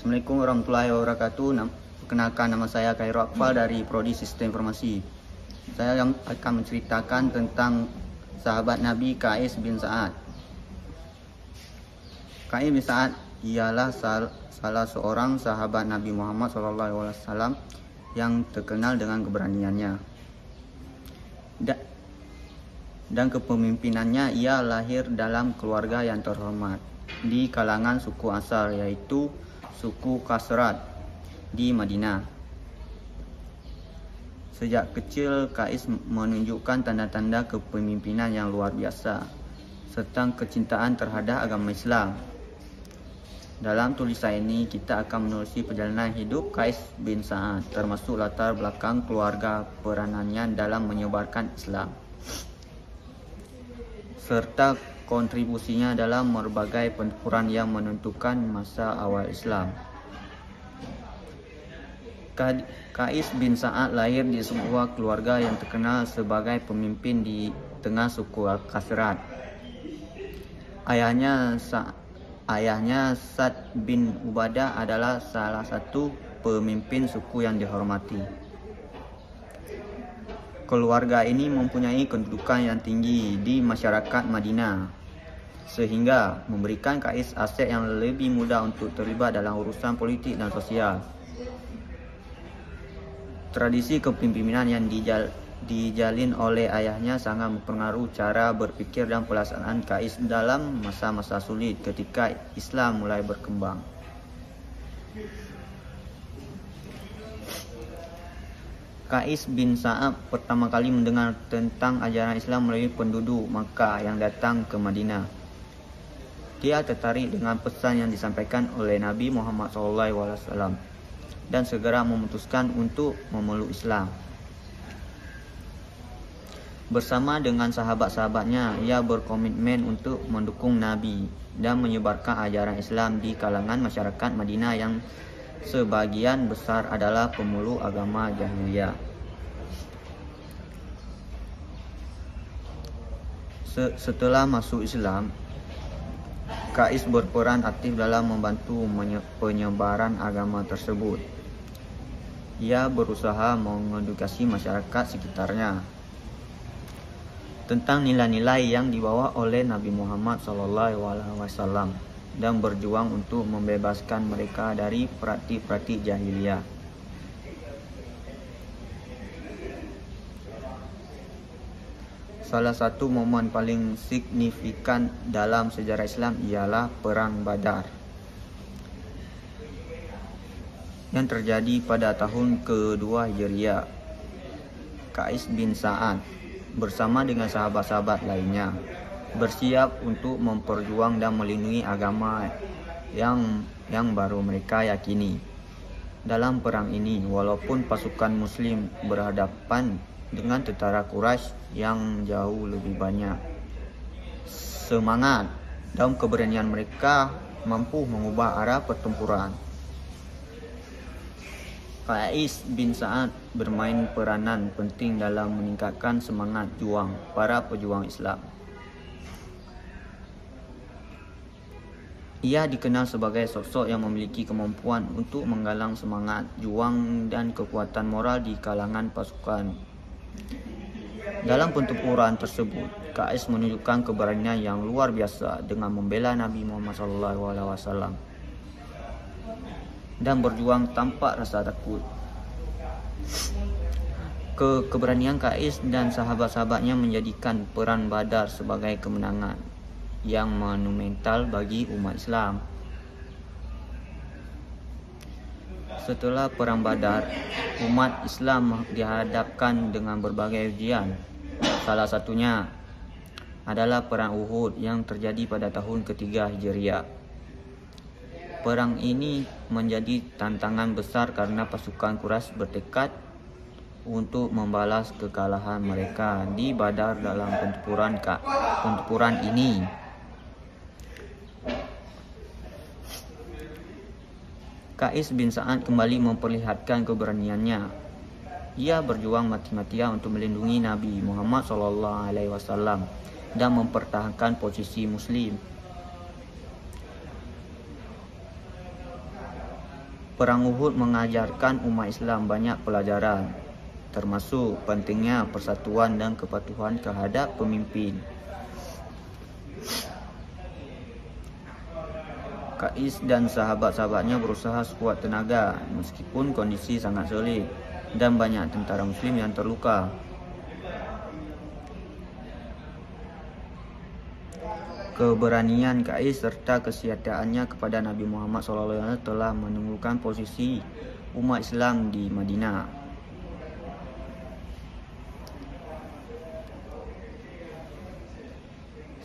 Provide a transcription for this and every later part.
Assalamualaikum warahmatullahi wabarakatuh. Perkenalkan, nama saya Khairul Akmal dari Prodi Sistem Informasi. Saya yang akan menceritakan tentang sahabat Nabi Qais bin Sa'ad. Qais bin Sa'ad ialah salah seorang sahabat Nabi Muhammad SAW yang terkenal dengan keberaniannya dan kepemimpinannya. Ia lahir dalam keluarga yang terhormat di kalangan suku asal, yaitu suku Khazraj di Madinah. Sejak kecil, Qais menunjukkan tanda-tanda kepemimpinan yang luar biasa serta kecintaan terhadap agama Islam. Dalam tulisan ini kita akan menelusuri perjalanan hidup Qais bin Sa'ad, termasuk latar belakang keluarga, peranannya dalam menyebarkan Islam, serta kontribusinya dalam berbagai pertempuran yang menentukan masa awal Islam. Qais bin Sa'ad lahir di sebuah keluarga yang terkenal sebagai pemimpin di tengah suku Khazraj. Ayahnya Sa'd bin Ubadah adalah salah satu pemimpin suku yang dihormati. Keluarga ini mempunyai kedudukan yang tinggi di masyarakat Madinah, sehingga memberikan Qais aset yang lebih mudah untuk terlibat dalam urusan politik dan sosial. Tradisi kepemimpinan yang dijalin oleh ayahnya sangat mempengaruhi cara berpikir dan pelaksanaan Qais dalam masa-masa sulit ketika Islam mulai berkembang. Qais bin Sa'ad pertama kali mendengar tentang ajaran Islam melalui penduduk Makkah yang datang ke Madinah. Dia tertarik dengan pesan yang disampaikan oleh Nabi Muhammad SAW dan segera memutuskan untuk memeluk Islam. Bersama dengan sahabat-sahabatnya, ia berkomitmen untuk mendukung Nabi dan menyebarkan ajaran Islam di kalangan masyarakat Madinah yang sebagian besar adalah pemeluk agama jahiliyah. Setelah masuk Islam, Qais berperan aktif dalam membantu penyebaran agama tersebut. Ia berusaha mengedukasi masyarakat sekitarnya tentang nilai-nilai yang dibawa oleh Nabi Muhammad SAW dan berjuang untuk membebaskan mereka dari praktik-praktik jahiliyah. Salah satu momen paling signifikan dalam sejarah Islam ialah Perang Badar yang terjadi pada tahun kedua Hijriah. Qais bin Sa'ad bersama dengan sahabat-sahabat lainnya bersiap untuk memperjuang dan melindungi agama yang baru mereka yakini. Dalam perang ini, walaupun pasukan Muslim berhadapan dengan tentara Quraisy yang jauh lebih banyak, semangat dan keberanian mereka mampu mengubah arah pertempuran. Qais bin Sa'ad bermain peranan penting dalam meningkatkan semangat juang para pejuang Islam. Ia dikenal sebagai sosok yang memiliki kemampuan untuk menggalang semangat juang dan kekuatan moral di kalangan pasukan. Dalam pertempuran tersebut, Qais menunjukkan keberanian yang luar biasa dengan membela Nabi Muhammad SAW dan berjuang tanpa rasa takut. Keberanian Qais dan sahabat-sahabatnya menjadikan Perang Badar sebagai kemenangan yang monumental bagi umat Islam. Setelah Perang Badar, umat Islam dihadapkan dengan berbagai ujian. Salah satunya adalah Perang Uhud yang terjadi pada tahun ketiga Hijriah. Perang ini menjadi tantangan besar karena pasukan Quraisy bertekad untuk membalas kekalahan mereka di Badar. Dalam pertempuran ini, Qais bin Sa'ad kembali memperlihatkan keberaniannya. Ia berjuang mati-matian untuk melindungi Nabi Muhammad SAW dan mempertahankan posisi Muslim. Perang Uhud mengajarkan umat Islam banyak pelajaran, termasuk pentingnya persatuan dan kepatuhan terhadap pemimpin. Qais dan sahabat-sahabatnya berusaha sekuat tenaga meskipun kondisi sangat sulit dan banyak tentara muslim yang terluka. Keberanian Qais serta kesetiaannya kepada Nabi Muhammad SAW telah menunjukkan posisi umat Islam di Madinah.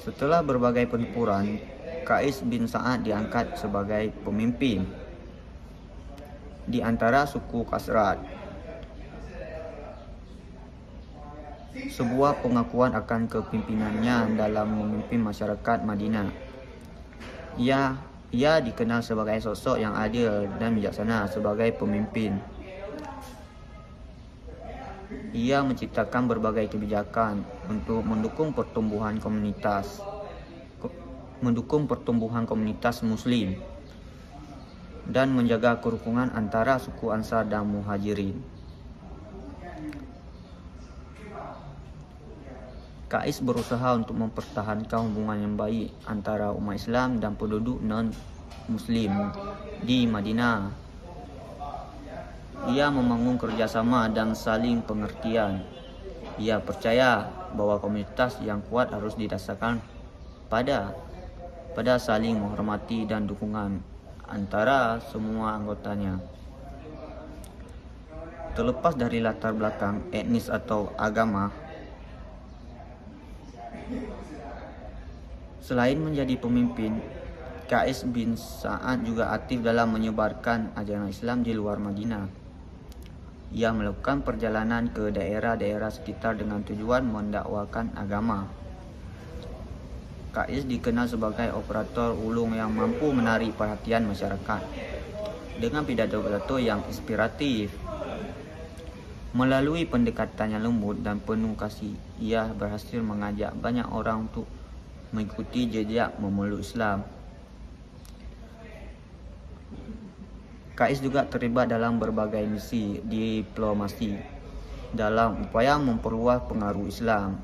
Setelah berbagai pertempuran, Qais bin Sa'ad diangkat sebagai pemimpin di antara suku Khazraj. Sebuah pengakuan akan kepemimpinannya dalam memimpin masyarakat Madinah. Ia dikenal sebagai sosok yang adil dan bijaksana sebagai pemimpin. Ia menciptakan berbagai kebijakan untuk mendukung pertumbuhan komunitas muslim dan menjaga kerukunan antara suku Ansar dan Muhajirin. Qais berusaha untuk mempertahankan hubungan yang baik antara umat Islam dan penduduk non-muslim di Madinah. Ia membangun kerjasama dan saling pengertian. Ia percaya bahwa komunitas yang kuat harus didasarkan pada saling menghormati dan dukungan antara semua anggotanya. Terlepas dari latar belakang etnis atau agama, selain menjadi pemimpin, Qais bin Sa'ad juga aktif dalam menyebarkan ajaran Islam di luar Madinah. Ia melakukan perjalanan ke daerah-daerah sekitar dengan tujuan mendakwakan agama. Qais dikenal sebagai operator ulung yang mampu menarik perhatian masyarakat dengan pidato-pidato yang inspiratif. Melalui pendekatan yang lembut dan penuh kasih, ia berhasil mengajak banyak orang untuk mengikuti jejak memeluk Islam. Qais juga terlibat dalam berbagai misi diplomasi dalam upaya memperluas pengaruh Islam.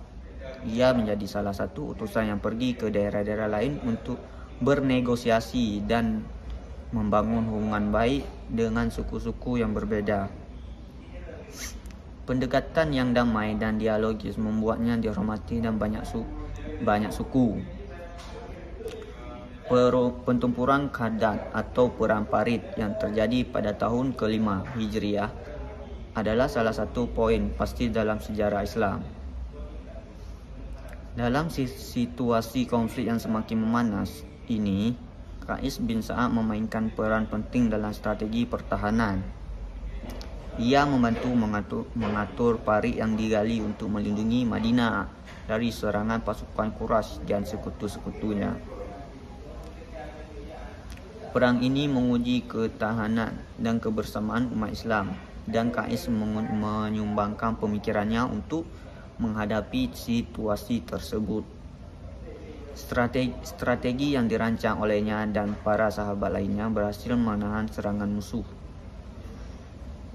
Ia menjadi salah satu utusan yang pergi ke daerah-daerah lain untuk bernegosiasi dan membangun hubungan baik dengan suku-suku yang berbeda. Pendekatan yang damai dan dialogis membuatnya dihormati dan banyak suku. Pertempuran Khandaq atau Perang Parit yang terjadi pada tahun ke-5 Hijriah adalah salah satu poin pasti dalam sejarah Islam. Dalam situasi konflik yang semakin memanas ini, Qais bin Sa'ad memainkan peran penting dalam strategi pertahanan. Ia membantu mengatur parit yang digali untuk melindungi Madinah dari serangan pasukan Quraisy dan sekutu-sekutunya. Perang ini menguji ketahanan dan kebersamaan umat Islam, dan Qais menyumbangkan pemikirannya untuk menghadapi situasi tersebut. Strategi yang dirancang olehnya dan para sahabat lainnya berhasil menahan serangan musuh.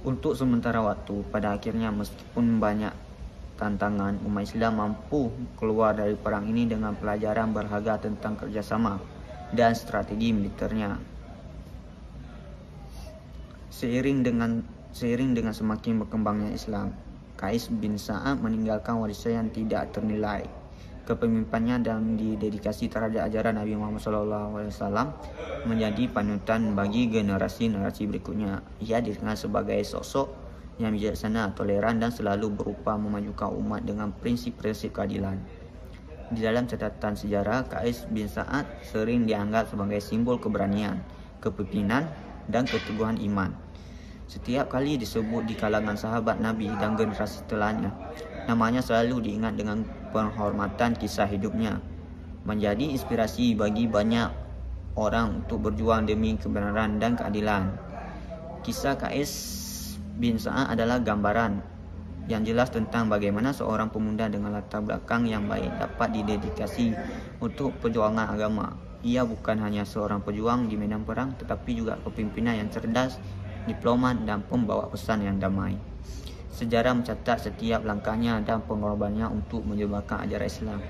Untuk sementara waktu, pada akhirnya meskipun banyak tantangan, umat Islam mampu keluar dari perang ini dengan pelajaran berharga tentang kerjasama dan strategi militernya. Seiring dengan semakin berkembangnya Islam, Qais bin Sa'ad meninggalkan warisan yang tidak ternilai. Kepemimpinan dan dedikasi terhadap ajaran Nabi Muhammad SAW menjadi panutan bagi generasi-generasi berikutnya. Ia dikenal sebagai sosok yang bijaksana, toleran, dan selalu berupaya memajukan umat dengan prinsip-prinsip keadilan. Di dalam catatan sejarah, Qais bin Sa'ad sering dianggap sebagai simbol keberanian, kepemimpinan, dan keteguhan iman. Setiap kali disebut di kalangan sahabat Nabi dan generasi setelahnya, namanya selalu diingat dengan penghormatan. Kisah hidupnya menjadi inspirasi bagi banyak orang untuk berjuang demi kebenaran dan keadilan. Kisah Qais bin Sa'ad adalah gambaran yang jelas tentang bagaimana seorang pemuda dengan latar belakang yang baik dapat didedikasi untuk perjuangan agama. Ia bukan hanya seorang pejuang di medan perang, tetapi juga kepemimpinan yang cerdas diplomat, dan pembawa pesan yang damai. Sejarah mencatat setiap langkahnya dan pengorbanannya untuk menyebarkan ajaran Islam.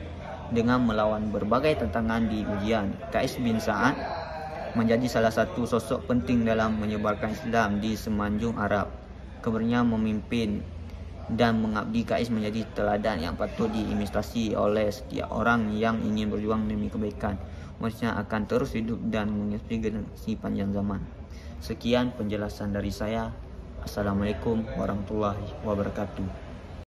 Dengan melawan berbagai tantangan di ujian, Qais bin Sa'ad menjadi salah satu sosok penting dalam menyebarkan Islam di semenanjung Arab. Keberanian memimpin dan mengabdi Qais menjadi teladan yang patut diimitasi oleh setiap orang yang ingin berjuang demi kebaikan. Umatnya akan terus hidup dan menginspirasi panjang zaman. Sekian penjelasan dari saya. Assalamualaikum warahmatullahi wabarakatuh.